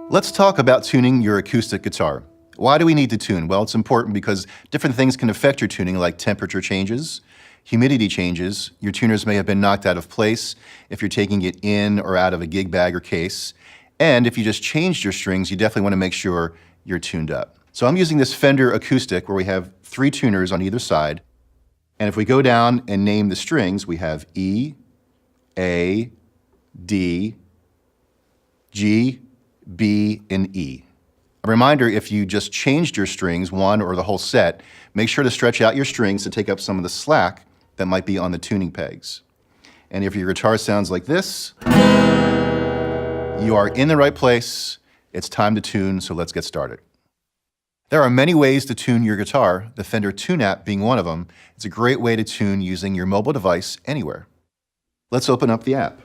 Let's talk about tuning your acoustic guitar. Why do we need to tune? Well, it's important because different things can affect your tuning, like temperature changes, humidity changes. Your tuners may have been knocked out of place if you're taking it in or out of a gig bag or case. And if you just changed your strings, you definitely want to make sure you're tuned up. So I'm using this Fender acoustic where we have 3 tuners on either side. And if we go down and name the strings, we have E, A, D, G, B, and E. A reminder, if you just changed your strings, one or the whole set, make sure to stretch out your strings to take up some of the slack that might be on the tuning pegs. And if your guitar sounds like this, you are in the right place. It's time to tune, so let's get started. There are many ways to tune your guitar, the Fender Tune app being one of them. It's a great way to tune using your mobile device anywhere. Let's open up the app.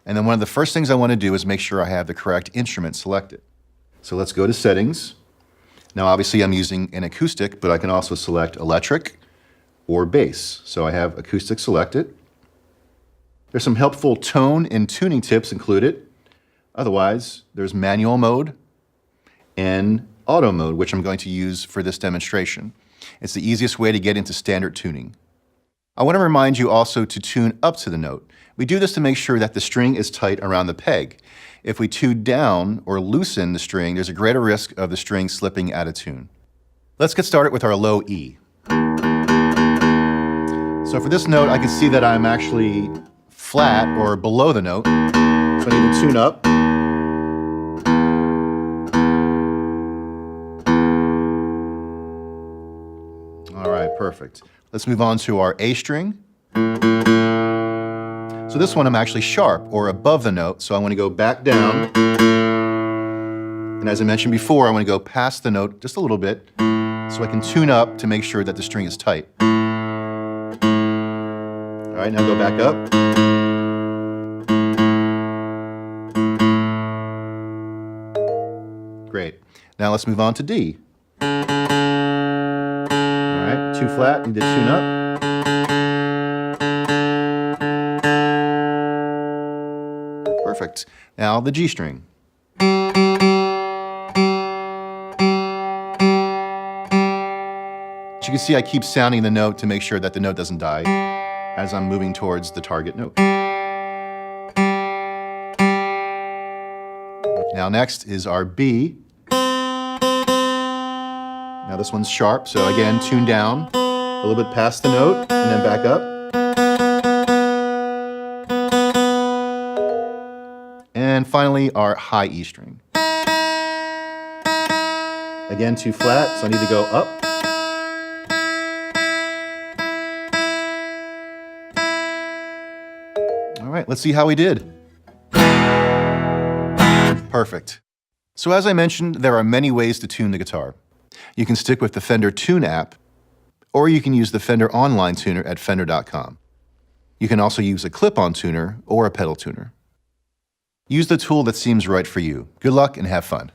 And then one of the first things I want to do is make sure I have the correct instrument selected. So let's go to Settings. Now obviously I'm using an acoustic, but I can also select electric or bass. So I have acoustic selected. There's some helpful tone and tuning tips included. Otherwise, there's manual mode and auto mode, which I'm going to use for this demonstration. It's the easiest way to get into standard tuning. I want to remind you also to tune up to the note. We do this to make sure that the string is tight around the peg. If we tune down or loosen the string, there's a greater risk of the string slipping out of tune. Let's get started with our low E. So for this note, I can see that I'm actually flat or below the note. So I need to tune up. All right, perfect. Let's move on to our A string. So this one I'm actually sharp or above the note, so I want to go back down. And as I mentioned before, I want to go past the note just a little bit so I can tune up to make sure that the string is tight. All right, now go back up. Great. Now let's move on to D. All right, 2 flat, need to tune up. Perfect. Now the G string. As you can see, I keep sounding the note to make sure that the note doesn't die as I'm moving towards the target note. Now next is our B. Now this one's sharp, so again, tune down a little bit past the note and then back up. And finally, our high E string. Again, 2 flat, so I need to go up. All right, let's see how we did. Perfect. So as I mentioned, there are many ways to tune the guitar. You can stick with the Fender Tune app, or you can use the Fender online tuner at fender.com. You can also use a clip-on tuner or a pedal tuner. Use the tool that seems right for you. Good luck and have fun.